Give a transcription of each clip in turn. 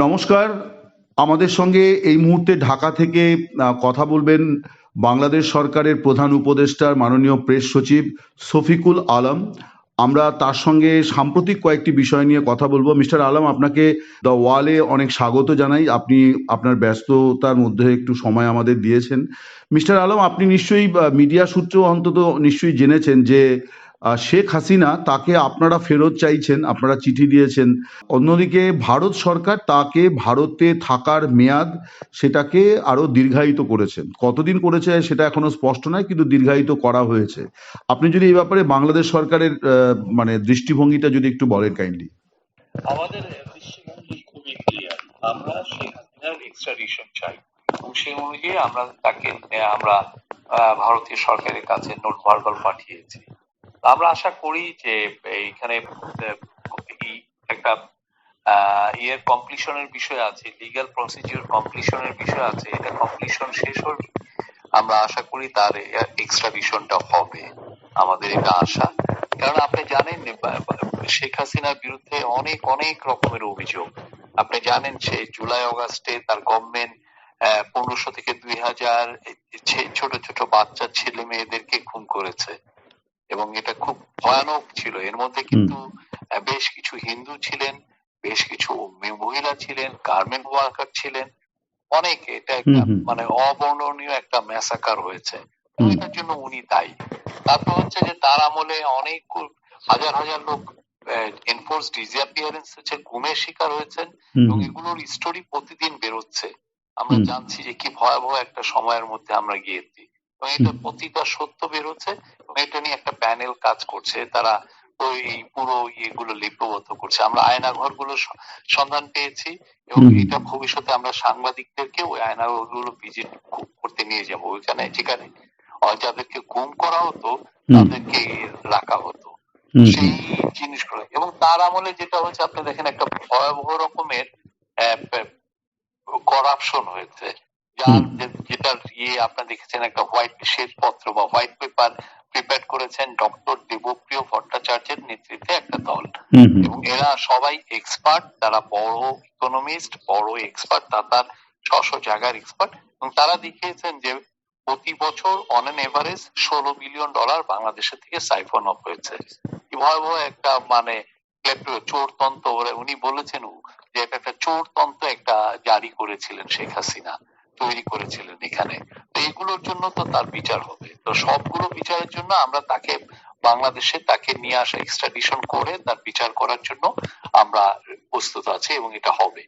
নমস্কার। আমাদের সঙ্গে এই মুহূর্তে ঢাকা থেকে কথা বলবেন বাংলাদেশ সরকারের প্রধান উপদেষ্টার মাননীয় প্রেস সচিব শফিকুল আলম। আমরা তার সঙ্গে সাম্প্রতিক কয়েকটি বিষয় নিয়ে কথা বলবো। মিস্টার আলম, আপনাকে দ্য ওয়ালে অনেক স্বাগত জানাই। আপনি আপনার ব্যস্ততার মধ্যে একটু সময় আমাদের দিয়েছেন। মিস্টার আলম, আপনি নিশ্চয়ই মিডিয়া সূত্র অন্তত নিশ্চয়ই জেনেছেন যে শেখ হাসিনা তাকে আপনারা ফেরত চাইছেন, আপনারা চিঠি দিয়েছেন। অন্যদিকে ভারত সরকার তাকে ভারতে থাকার মেয়াদ সেটাকে আরো দীর্ঘায়িত করেছেন। কতদিন করেছে সেটা এখনো স্পষ্ট নয়, কিন্তু দীর্ঘায়িত করা হয়েছে। আপনি যদি এই ব্যাপারে বাংলাদেশ সরকারের মানে দৃষ্টিভঙ্গিটা যদি একটু বলেন কাইন্ডলি। আমাদের দৃষ্টিভঙ্গি খুবই ক্লিয়ার। আমরা শেখ হাসিনার এক্সট্রাডিশন চাই এবং সেই অনুযায়ী আমরা ভারতীয় সরকারের কাছে নোট ভার্বাল পাঠিয়েছি। আমরা আশা করি যে এইখানে একটা ইয়ের কমপ্লিশনের বিষয় আছে, লিগ্যাল প্রসিডিউর কমপ্লিশনের বিষয় আছে। এটা কমপ্লিশন শেষ হলে আমরা আশা করি তার এক্সট্রাডিশনটা হবে, আমাদের এটা আশা। কারণ আপনি জানেন শেখ হাসিনার বিরুদ্ধে অনেক অনেক রকমের অভিযোগ। আপনি জানেন সে জুলাই অগাস্টে তার গভর্নমেন্ট 1500 থেকে 2000 ছোট ছোট বাচ্চা ছেলে মেয়েদেরকে খুন করেছে এবং এটা খুব ভয়ানক ছিল। এর মধ্যে কিন্তু বেশ কিছু হিন্দু ছিলেন, বেশ কিছু মহিলা ছিলেন, গার্মেন্ট ওয়ার্কার ছিলেন, অনেকে। এটা একটা মানে অবর্ণনীয় একটা ম্যাসাকার হয়েছে, এটার জন্য উনি দায়ী। তারপর হচ্ছে যে তার আমলে অনেক হাজার হাজার লোক এনফোর্স ডিসঅ্যাপিয়ারেন্স হচ্ছে, গুমের শিকার হয়েছেন এবং এগুলোর স্টোরি প্রতিদিন বেরোচ্ছে। আমরা জানছি যে কি ভয়াবহ একটা সময়ের মধ্যে আমরা গিয়েছি এবং এটা প্রতিটা সত্য বেরোচ্ছে এবং এটা নিয়ে একটা প্যানেল কাজ করছে। তারা ওই পুরো ইয়েগুলো লিপিবদ্ধ করছে। আমরা আয়নাঘর গুলো সন্ধান পেয়েছি এবং এটা ভবিষ্যতে আমরা সাংবাদিকদেরকে ওই আয়নাঘর গুলো ভিজিট করতে নিয়ে যাবো। ওইখানে যেখানে যাদেরকে গুম করা হতো তাদেরকে রাখা হতো, সেই জিনিসগুলো। এবং তার আমলে যেটা হচ্ছে, আপনি দেখেন একটা ভয়াবহ রকমের করাপশন হয়েছে, যেটার আপনারা দেখেছেন একটা হোয়াইট শ্বেতপত্র বা হোয়াইট পেপার প্রিপেয়ার করেছেন ডক্টর দেবপ্রিয় ভট্টাচার্যের নেতৃত্বে একটা দল এবং এরা সবাই এক্সপার্ট, তারা বড় ইকোনমিস্ট, বড় এক্সপার্ট, তার স্ব জায়গার এক্সপার্ট। এবং তারা দেখিয়েছেন যে প্রতি বছর অন এন এভারেজ $16 বিলিয়ন বাংলাদেশের থেকে সাইফন অফ হয়েছে। ভয়াবহ একটা মানে চোরতন্ত্র। উনি বলেছেন যে এটা একটা চোরতন্ত্র একটা জারি করেছিলেন শেখ হাসিনা, তৈরি করেছিলেন এখানে। তো এগুলোর জন্য তো তার বিচার হবে। তো সবগুলো বিচারের জন্য আমরা তাকে বাংলাদেশে তাকে নিয়ে আসা, এক্সট্রাডিশন করে তার বিচার করার জন্য আমরা প্রস্তুত আছি এবং এটা হবে।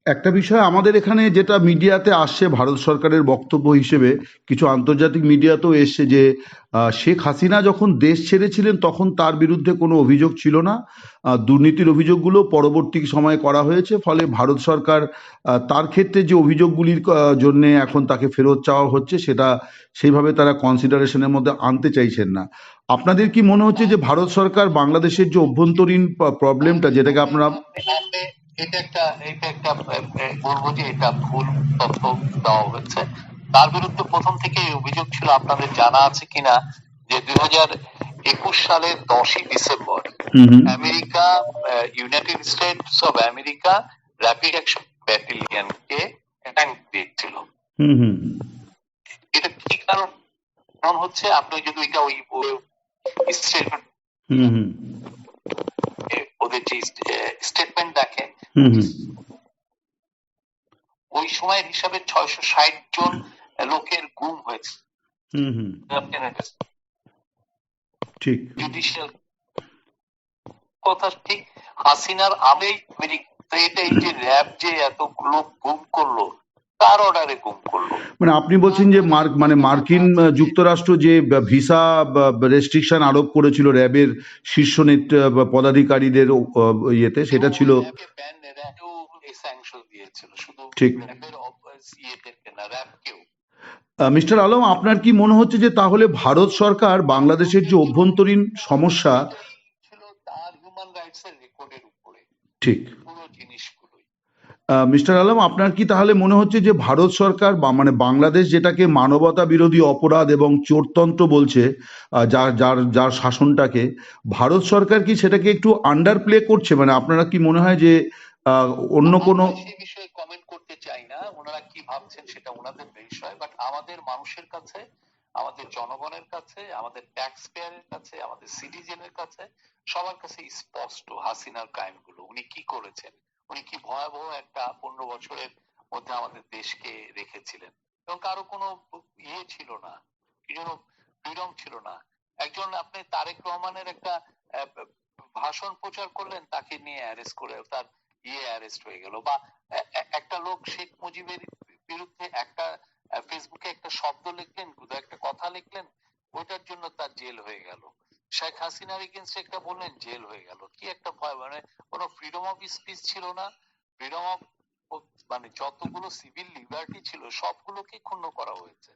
একটা বিষয় আমাদের এখানে যেটা মিডিয়াতে আসছে ভারত সরকারের বক্তব্য হিসেবে, কিছু আন্তর্জাতিক মিডিয়াতেও এসছে যে শেখ হাসিনা যখন দেশ ছেড়েছিলেন তখন তার বিরুদ্ধে কোনো অভিযোগ ছিল না, দুর্নীতির অভিযোগগুলো পরবর্তী সময়ে করা হয়েছে। ফলে ভারত সরকার তার ক্ষেত্রে যে অভিযোগগুলির জন্য এখন তাকে ফেরত চাওয়া হচ্ছে সেটা সেইভাবে তারা কনসিডারেশনের মধ্যে আনতে চাইছেন না। আপনাদের কি মনে হচ্ছে যে ভারত সরকার বাংলাদেশের যে অভ্যন্তরীণ প্রবলেমটা, যেটাকে আপনারা এটা একটা বলবো যে এটা ভুল তথ্য দেওয়া হয়েছে। তার বিরুদ্ধে প্রথম থেকে অভিযোগ ছিল, আপনাদের জানা আছে কিনা যে 2021 সালের 10ই December America, United States of America rapid action ব্যাটালিয়নকে অ্যাটাক দিয়েছিল। এটা কি কারণ হচ্ছে, আপনি যদি এটা ওই স্টেটমেন্ট ওদের যে স্টেটমেন্ট দেখেন, ওই সময়ের হিসাবে 660 জন লোকের গুম হয়েছে। ঠিক জুডিশিয়াল কথা ঠিক। হাসিনার আমলেই এটা এই যে র্যাব যে এতগুলো গুম করলো, তার অর্ডারে গুম করলো। মানে আপনি বলছেন যে মার্কিন যুক্তরাষ্ট্র যে ভিসা রেস্ট্রিকশন আরোপ করেছিল র্যাবের শীর্ষ পদাধিকারীদের ইয়েতে, সেটা ছিল ঠিক। মিস্টার আলম, আপনার কি মনে হচ্ছে যে তাহলে ভারত সরকার বাংলাদেশের যে অভ্যন্তরীণ সমস্যা তার হিউম্যান রাইটস এর রেকর্ডের উপরে ঠিক পুরো জিনিসগুলোই। মিস্টার আলম, আপনার কি তাহলে মনে হচ্ছে যে ভারত সরকার মানে বাংলাদেশ যেটাকে মানবতা বিরোধী অপরাধ এবং চোরতন্ত্র বলছে, যার যার যার শাসনটাকে, ভারত সরকার কি সেটাকে একটু আন্ডার প্লে করছে? মানে আপনারা কি মনে হয় যে আহ, অন্য কোনো আমরা সেই বিষয়ে কমেন্ট করতে চাই না, ওনারা কি ভাবছেন সেটা ওনাদের বিষয়, বাট আমাদের মানুষের কাছে, আমাদের জনগণের কাছে, আমাদের ট্যাক্স পেয়ারের কাছে, আমাদের সিটিজেনের কাছে, সবার কাছে স্পষ্ট হাসিনার ক্রাইম গুলো, উনি কি করেছেন, উনি কি ভয়াবহ একটা 15 বছরের মধ্যে আমাদের দেশকে রেখেছিলেন, এবং কারো কোনো ইয়ে ছিল না, কি যেন ফ্রিডম ছিল না। একজন আপনি তারেক রহমানের একটা আহ, ভাষণ প্রচার করলেন, তাকে নিয়ে অ্যারেস্ট করে তার অ্যারেস্ট হয়ে গেল, বা একটা লোক শেখ মুজিবের বিরুদ্ধে একটা ফেসবুকে একটা শব্দ লিখলেন, একটা কথা লিখলেন, ওইটার জন্য তার জেল হয়ে গেল। শেখ হাসিনার এগেনস্টে একটা বললেন, জেল হয়ে গেল। কি একটা ভয়, মানে কোনো ফ্রিডম অফ স্পিচ ছিল না, ফ্রিডম অফ, মানে যতগুলো সিভিল লিবার্টি ছিল সবগুলোকে ক্ষুণ্ণ করা হয়েছে।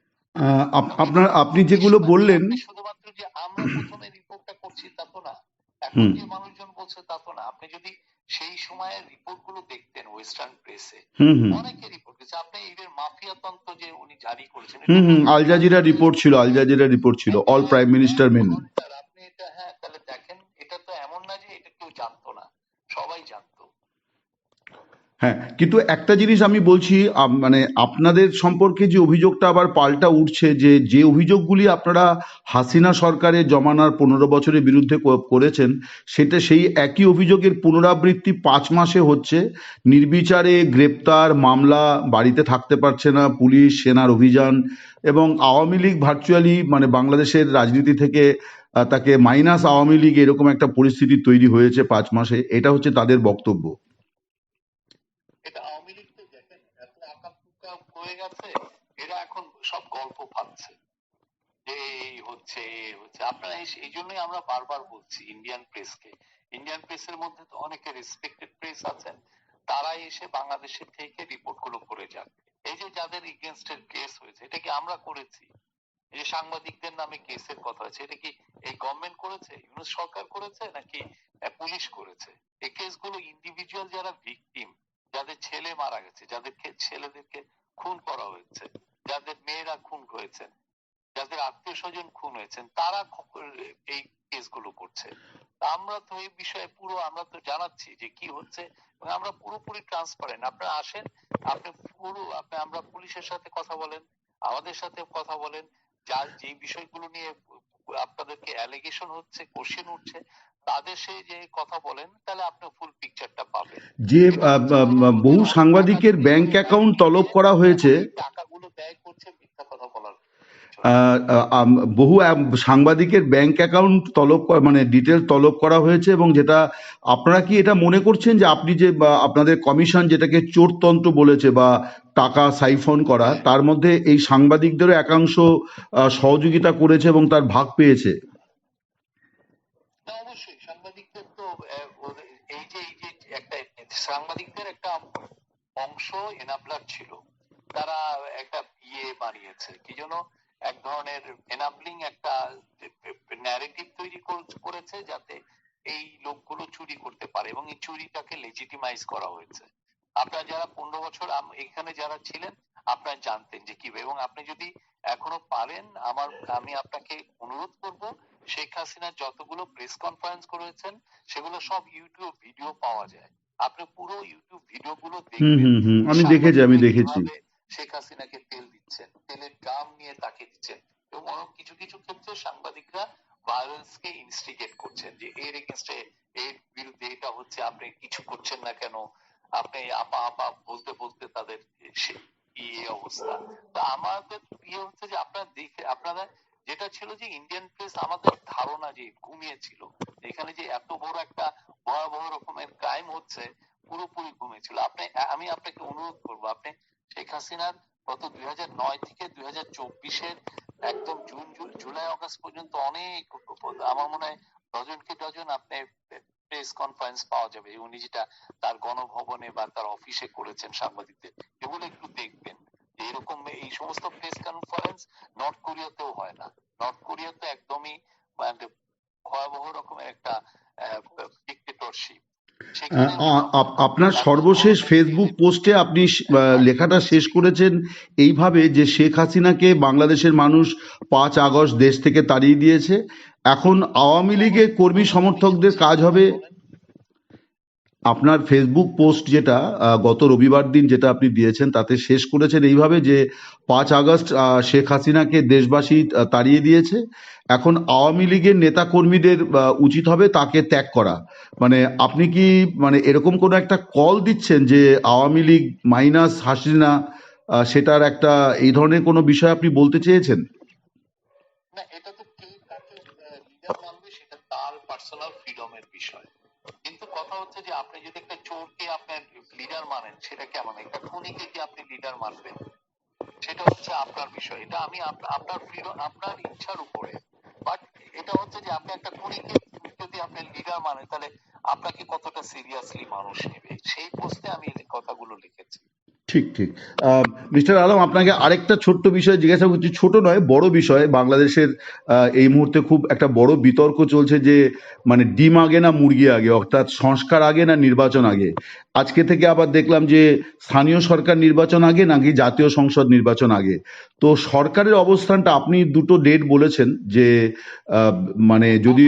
আপনি যেগুলো বললেন। আপনি শুধুমাত্র যে আমরা প্রথমে রিপোর্টটা করছি তা তো না, এখন হুম যে মানুষজন বলছে তা তো না। আপনি যদি সেই সময়ের রিপোর্ট গুলো দেখতেন ওয়েস্টার্ন প্রেসে, হুম হুম অনেকে রিপোর্ট করেছে। আপনি এদের মাফিয়া তন্ত্র যে উনি জারি করেছেন, হুম এটা তো হুম আল জাজিরা রিপোর্ট ছিল, আল জাজিরা রিপোর্ট ছিল, অল প্রাইম মিনিস্টার এক মেন। ঘন্টার, আপনি এটা, হ্যাঁ তাহলে দেখেন, এটা তো এমন না যে এটা কেউ জানতো না, সবাই জানতো। হ্যাঁ, কিন্তু একটা জিনিস আমি বলছি, মানে আপনাদের সম্পর্কে যে অভিযোগটা আবার পাল্টা উঠছে, যে যে অভিযোগগুলি আপনারা হাসিনা সরকারের জমানার 15 বছরের বিরুদ্ধে করেছেন, সেটা সেই একই অভিযোগের পুনরাবৃত্তি 5 মাসে হচ্ছে। নির্বিচারে গ্রেপ্তার, মামলা, বাড়িতে থাকতে পারছে না পুলিশ, সেনার অভিযান, এবং আওয়ামী লীগ ভার্চুয়ালি মানে বাংলাদেশের রাজনীতি থেকে তাকে মাইনাস আওয়ামী লীগ, এরকম একটা পরিস্থিতি তৈরি হয়েছে 5 মাসে। এটা হচ্ছে তাদের বক্তব্য। এটা আওয়ামী লীগ তো দেখেন এত আকাঙ্ক্ষা হয়ে গেছে, এরা এখন সব গল্প ভাবছে যে এই হচ্ছে এই হচ্ছে। আপনারা এই জন্যই আমরা বারবার বলছি ইন্ডিয়ান প্রেসকে, ইন্ডিয়ান প্রেসের মধ্যে তো অনেকে রেসপেক্টেড প্রেস আছেন, তারা এসে বাংলাদেশের থেকে রিপোর্ট গুলো করে যাক। এই যে যাদের এগেনস্টের কেস হয়েছে, এটা কি আমরা করেছি? এই যে সাংবাদিকদের নামে কেসের কথা হয়েছে, এটা কি এই গভর্নমেন্ট করেছে, ইউনুস সরকার করেছে, নাকি পুলিশ করেছে? এই কেসগুলো ইন্ডিভিজুয়াল যারা ভিকটিম, যাদের ছেলে মারা গেছে, যাদেরকে ছেলেদেরকে খুন করা হয়েছে, যাদের মেয়েরা খুন হয়েছে, যাদের আত্মীয় স্বজন খুন হয়েছেন, তারা এই কেসগুলো করছে। আমরা তো এই বিষয়ে পুরো আমরা তো জানাচ্ছি যে কি হচ্ছে, এবং আমরা পুরোপুরি ট্রান্সপারেন্ট। আপনারা আসেন, আপনি পুরো আপনি আমরা পুলিশের সাথে কথা বলেন, আমাদের সাথে কথা বলেন, যার যে বিষয়গুলো নিয়ে আপনাদেরকে অ্যালিগেশন হচ্ছে, কোশ্চেন উঠছে, তাদের সে যে কথা বলেন, তাহলে আপনি ফুল পিকচারটা পাবেন। যে এটা হচ্ছে কোনো লোকের বহু অনেক টাকা সাংবাদিকের চুরি ব্যাংক করে অ্যাকাউন্ট ব্যাংকে তলব দিয়ে করা এখন হয়েছে। এই টাকাগুলো ব্যয় করছে মিথ্যা কথা বলার পিছনে। আহ, বহু সাংবাদিকের ব্যাংক অ্যাকাউন্ট মানে ডিটেল তলব করা হয়েছে, এবং যেটা আপনারা কি এটা মনে করছেন যে আপনি যে আপনাদের কমিশন যেটাকে চোরতন্ত্র বলেছে বা টাকা সাইফন করা, হ্যাঁ, তার মধ্যে এই সাংবাদিকদেরও একাংশ সহযোগিতা করেছে এবং তার ভাগ পেয়েছে? না অবশ্যই সাংবাদিকদের তো এই যে একটা সাংবাদিকদের একটা অংশ এনাবলার ছিল, তারা একটা বানিয়েছে কি যেন, এক ধরনের এনাবলিং একটা ন্যারেটিভ তৈরি করেছে, যাতে এই লোকগুলো চুরি করতে পারে, এবং এই চুরিটাকে লেজিটিমাইজ করা হয়েছে। আপনারা যারা 15 বছর এখানে যারা ছিলেন, আপনারা জানতেন যে কি, এবং আপনি যদি এখনো পারেন, আমি আপনাকে অনুরোধ করব, শেখ হাসিনা যতগুলো প্রেস কনফারেন্স করেছেন সেগুলো সব ইউটিউব ভিডিও পাওয়া যায়, আপনি পুরো ইউটিউব ভিডিও গুলো হুম দেখবেন। হুম হুম আমি দেখেছি, আমি সাংবাদিকরা দেখেছি। কিভাবে শেখ হাসিনাকে তেল দিচ্ছেন, তেলের ড্রাম নিয়ে তাকে দিচ্ছেন, এবং কিছু কিছু ক্ষেত্রে সাংবাদিকরা ভায়োলেন্স কে ইনস্টিগেট করছেন, যে এর এগেনস্টে, এর বিরুদ্ধে এটা হচ্ছে, আপনি কিছু করছেন না কেন, আপনি আপা আপা বলতে বলতে তাদের অবস্থা। তো আমাদের হচ্ছে যে আপনারা দেখে, আপনারা যেটা ছিল যে ইন্ডিয়ান প্রেস আমাদের ধারণা যে ঘুমিয়েছিল, এখানে যে এত বড় একটা ভয়াবহ রকমের ক্রাইম হচ্ছে, পুরোপুরি ঘুমিয়েছিল। আমি আপনাকে অনুরোধ করবো, আপনি শেখ হাসিনার গত 2009 থেকে 2024-এর একদম জুলাই আগস্ট পর্যন্ত অনেক, আমার মনে হয় ডজনকে ডজন আপনি প্রেস কনফারেন্স পাওয়া যাবে, উনি যেটা তার গণভবনে বা তার অফিসে করেছেন সাংবাদিকদের, এগুলো একটু দেখবেন। এরকম এই সমস্ত প্রেস কনফারেন্স নর্থ কোরিয়াতেও হয় না। নর্থ কোরিয়া তো একদমই মানে ভয়াবহ রকমের একটা ডিক্টেটরশিপ, সেখানে আপনার এত সর্বশেষ ধরনের ফেসবুক পোস্টে আপনি লেখাটা শেষ করেছেন এইভাবে, যে শেখ হাসিনাকে বাংলাদেশের মানুষ 5 আগস্ট দেশ থেকে তাড়িয়ে দিয়েছে, এখন আওয়ামী লীগের কর্মী সমর্থকদের কাজ হবে। আপনার ফেসবুক পোস্ট যেটা গত রবিবার দিন যেটা আপনি দিয়েছেন তাতে শেষ করেছেন এইভাবে যে 5 আগস্ট শেখ হাসিনাকে দেশবাসী তাড়িয়ে দিয়েছে, এখন আওয়ামী লীগের নেতা কর্মীদের উচিত হবে তাকে ত্যাগ করা। মানে আপনি কি মানে এরকম কোনো একটা কল দিচ্ছেন যে আওয়ামী লীগ মাইনাস হাসিনা, সেটার একটা এই ধরনের কোনো বিষয় আপনি বলতে চেয়েছেন? না, এটা তো কে কাকে লিডার মানবে সেটা তার পার্সোনাল ফ্রিডমের বিষয়। কিন্তু কথা হচ্ছে যে আপনি যদি একটা চোরকে আপনার লিডার মানেন সেটা কেমন, একটা খুনিকে কি আপনি লিডার মানবেন? সেটা হচ্ছে আপনার বিষয়, এটা আমি আপনার ফ্রিডম, আপনার ইচ্ছার উপরে। বাট এটা হচ্ছে যে আপনি একটা খুনিকে যদি আপনি লিডার মানেন তাহলে আপনাকে কতটা সিরিয়াসলি মানুষ নেবে, সেই পোস্টে আমি এই কথাগুলো লিখেছি। ঠিক ঠিক। মিস্টার আলম, আপনাকে আরেকটা ছোট্ট বিষয় জিজ্ঞাসা করছি, ছোট নয় বড় বিষয়। বাংলাদেশের এই মুহূর্তে খুব একটা বড় বিতর্ক চলছে যে মানে ডিম আগে না মুরগি আগে, অর্থাৎ সংস্কার আগে না নির্বাচন আগে। আজকে থেকে আবার দেখলাম যে স্থানীয় সরকার নির্বাচন আগে নাকি জাতীয় সংসদ নির্বাচন আগে। তো সরকারের অবস্থানটা, আপনি দুটো ডেট বলেছেন যে আহ, মানে যদি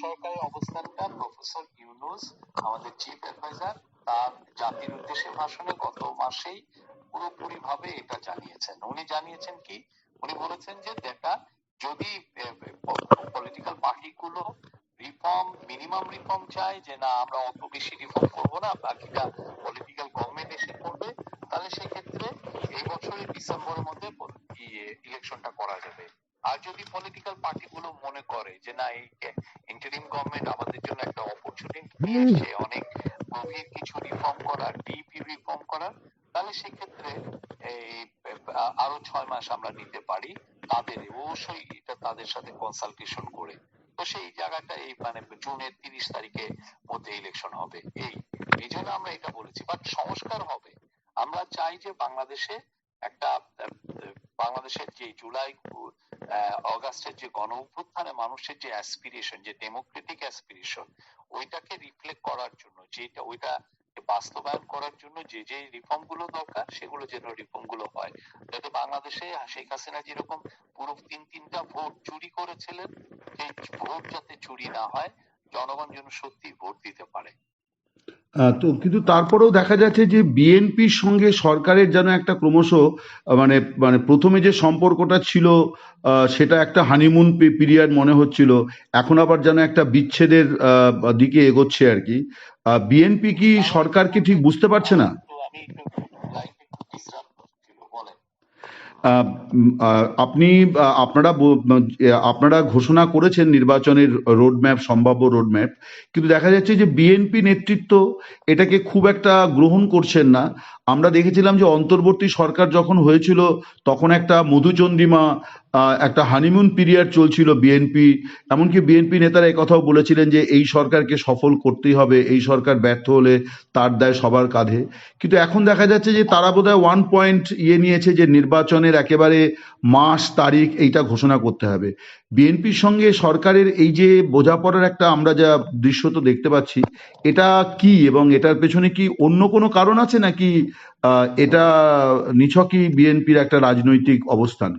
সরকারের অবস্থানটা প্রফেসর ইউনূস, আমাদের চিফ অ্যাডভাইজার, তার জাতির উদ্দেশ্যে ভাষণে গত মাসেই পুরোপুরি ভাবে এটা জানিয়েছেন। উনি জানিয়েছেন কি, উনি বলেছেন যে দেখা, যদি পলিটিক্যাল পার্টিগুলো রিফর্ম, মিনিমাম রিফর্ম চায় যে না আমরা অত বেশি রিফর্ম করব না, বাকিটা পলিটিক্যাল গভর্নমেন্ট এসে করবে, তাহলে সেক্ষেত্রে এই বছরের ডিসেম্বরের মধ্যে ইলেকশনটা করা যাবে। আর যদি পলিটিক্যাল পার্টিগুলো মনে করে যে না এই ইন্টারিম গভর্নমেন্ট আমাদের জন্য একটা অপরচুনিটি নিয়ে এসছে অনেক গভীর কিছু রিফর্ম করার, ডিপি রিফর্ম করার, তাহলে সেক্ষেত্রে এই আরো 6 মাস আমরা নিতে পারি, তাদের অবশ্যই এটা তাদের সাথে কনসালটেশন করে। তো সেই জায়গাটা এই মানে জুনের 30 তারিখে মধ্যে ইলেকশন হবে, এই জন্য আমরা এটা বলেছি। বাট সংস্কার হবে, আমরা চাই যে বাংলাদেশে একটা বাংলাদেশের যে জুলাই অগাস্টের যে গণ অভ্যুত্থানে মানুষের যে অ্যাসপিরেশন, যে ডেমোক্রেটিক অ্যাসপিরেশন, ওইটাকে রিফ্লেক্ট করার জন্য, যেটা ওইটা বাস্তবায়ন করার জন্য যে যে রিফর্ম গুলো দরকার সেগুলো যেন রিফর্ম গুলো হয়, যাতে বাংলাদেশে শেখ হাসিনা যেরকম পুরো তিনটা ভোট চুরি করেছিলেন, সেই ভোট যাতে চুরি না হয়, জনগণ যেন সত্যি ভোট দিতে পারে। তো কিন্তু তারপরেও দেখা যাচ্ছে যে বিএনপির সঙ্গে সরকারের যেন একটা ক্রমশ মানে মানে প্রথমে যে সম্পর্কটা ছিল সেটা একটা হানিমুন পিরিয়ড মনে হচ্ছিল, এখন আবার যেন একটা বিচ্ছেদের দিকে এগোচ্ছে আর কি। বিএনপি কি সরকারকে ঠিক বুঝতে পারছে না? আমি একটু লাইফে একটু বিশ্রাম ছিল, বলেন। আহ, আপনি আপনারা ঘোষণা করেছেন নির্বাচনের রোডম্যাপ, সম্ভাব্য রোডম্যাপ, কিন্তু দেখা যাচ্ছে যে বিএনপি নেতৃত্ব এটাকে খুব একটা গ্রহণ করছেন না। আমরা দেখেছিলাম যে অন্তর্বর্তী সরকার যখন হয়েছিল তখন একটা মধুচন্দ্রিমা, একটা হানিমুন পিরিয়ড চলছিল বিএনপি। এমনকি বিএনপি নেতারা এই কথাও বলেছিলেন যে এই সরকারকে সফল করতেই হবে, এই সরকার ব্যর্থ হলে তার দায় সবার কাঁধে। কিন্তু এখন দেখা যাচ্ছে যে তারা বোধহয় 1 পয়েন্ট নিয়েছে যে নির্বাচনের একেবারে মাস তারিখ এইটা ঘোষণা করতে হবে। বিএনপির সঙ্গে সরকারের এই যে বোঝাপড়ার একটা আমরা যা দৃশ্য তো দেখতে পাচ্ছি, এটা কি এবং এটার পেছনে কি অন্য কোনো কারণ আছে নাকি এটা নিছকই বিএনপির একটা রাজনৈতিক অবস্থান?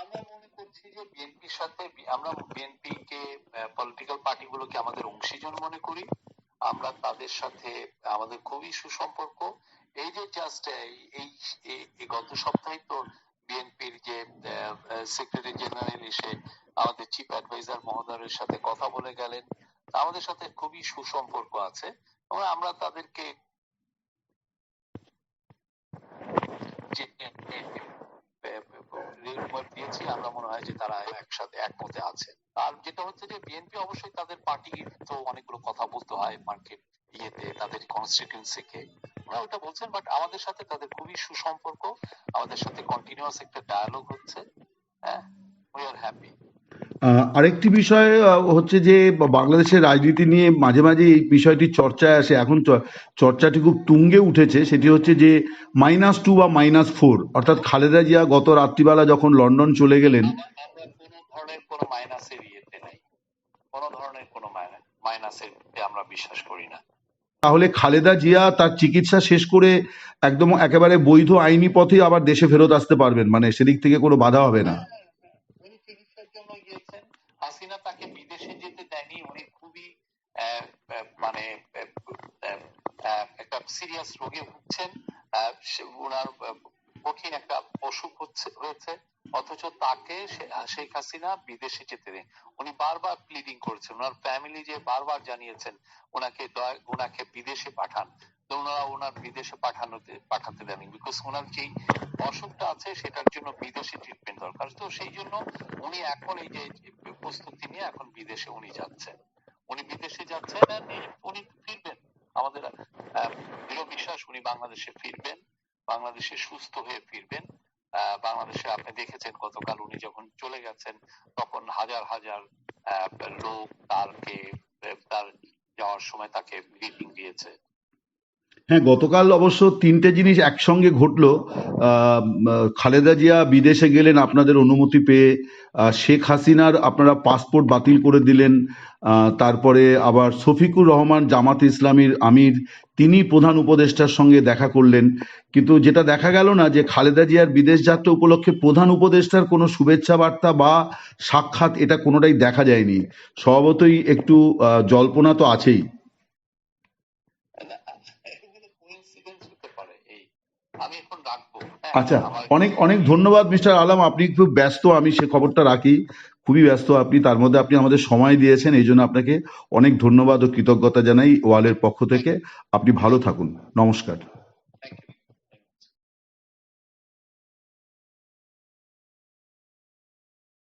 আমরা মনে করছি যে বিএনপির সাথে আমরা বিএনপি কে পলিটিক্যাল পার্টিগুলোকে আমাদের অংশীজন মনে করি। আমরা তাদের সাথে আমাদের খুবই সুসম্পর্ক। এই যে জাস্ট এই গত সপ্তাহে তো বিএনপির যে সেক্রেটারি জেনারেল এসে আমাদের চিফ অ্যাডভাইজার মহোদয়ের সাথে কথা বলে গেলেন, আমাদের সাথে খুবই সুসম্পর্ক আছে এবং আমরা তাদেরকে যে রিপোর্ট দিয়েছি, আমরা মনে হয় যে তারা একসাথে একমতে আছে। আর যেটা হচ্ছে যে বিএনপি অবশ্যই তাদের পার্টি তো অনেকগুলো কথা বলতে হয় মার্কেট ইয়েতে, তাদের কনস্টিটিউয়েন্সিকে ওরা ওটা বলছেন, বাট আমাদের সাথে তাদের খুবই সুসম্পর্ক, আমাদের সাথে কন্টিনিউয়াস একটা ডায়ালগ হচ্ছে। হ্যাঁ, উই আর হ্যাপি। আরেকটি বিষয় হচ্ছে যে বাংলাদেশের রাজনীতি নিয়ে মাঝে মাঝে এই বিষয়টি চর্চায় আসে, এখন চর্চাটি খুব তুঙ্গে উঠেছে, সেটি হচ্ছে যে -2 বা -4, অর্থাৎ খালেদা জিয়া গত রাত্রিবেলা যখন লন্ডন চলে গেলেন। আমরা কোনো ধরনের কোনো মাইনাসের ইয়েতে নাই, কোনো ধরনের কোনো মাইনাসের আমরা বিশ্বাস করি না। তাহলে খালেদা জিয়া তার চিকিৎসা শেষ করে একদম একেবারে বৈধ আইনি পথে আবার দেশে ফেরত আসতে পারবেন, মানে সেদিক থেকে কোনো বাধা হবে না? উনি চিকিৎসার জন্য গিয়েছেন, হাসিনা তাকে বিদেশে যেতে দেয়নি, উনি খুবই মানে সিরিয়াস রোগে ভুগছেন, ওনার কঠিন একটা অসুখ হয়েছে, অথচ তাকে শেখ হাসিনা বিদেশে যেতে দেন। উনি বারবার প্লিডিং করেছেন, ওনার ফ্যামিলি যে বারবার জানিয়েছেন ওনাকে বিদেশে পাঠান, তো ওনারা ওনার বিদেশে পাঠাতে দেননি, বিকজ ওনার যেই অসুখটা আছে সেটার জন্য বিদেশে ট্রিটমেন্ট দরকার। তো সেই জন্য উনি এখন এই যে প্রস্তুতি নিয়ে এখন বিদেশে উনি যাচ্ছেন, উনি বিদেশে যাচ্ছেন and উনি ফিরবেন। আমাদের দৃঢ় বিশ্বাস উনি বাংলাদেশে ফিরবেন, বাংলাদেশে সুস্থ হয়ে ফিরবেন। বাংলাদেশে আপনি দেখেছেন গতকাল উনি যখন চলে গেছেন তখন হাজার হাজার লোক তার যাওয়ার সময় তাকে গ্রিটিং দিয়েছে। হ্যাঁ, গতকাল অবশ্য তিনটে জিনিস একসঙ্গে ঘটলো। খালেদা জিয়া বিদেশে গেলেন আপনাদের অনুমতি পেয়ে, শেখ হাসিনার আপনারা পাসপোর্ট বাতিল করে দিলেন, তারপরে আবার শফিকুর রহমান জামাত ইসলামীর আমির তিনি প্রধান উপদেষ্টার সঙ্গে দেখা করলেন। কিন্তু যেটা দেখা গেল না যে খালেদা জিয়ার বিদেশ যাত্রা উপলক্ষে প্রধান উপদেষ্টার কোনো শুভেচ্ছা বার্তা বা সাক্ষাৎ এটা কোনোটাই দেখা যায়নি। স্বভাবতই একটু জল্পনা তো আছেই। আমি এখন রাখবো। আচ্ছা, অনেক অনেক ধন্যবাদ মিস্টার আলম, আপনি খুব ব্যস্ত, আমি সে খবরটা রাখি, খুবই ব্যস্ত আপনি, তার মধ্যে আপনি আমাদের সময় দিয়েছেন, এই জন্য আপনাকে অনেক ধন্যবাদ ও কৃতজ্ঞতা জানাই ওয়ালের পক্ষ থেকে। আপনি ভালো থাকুন, নমস্কার। Thank you.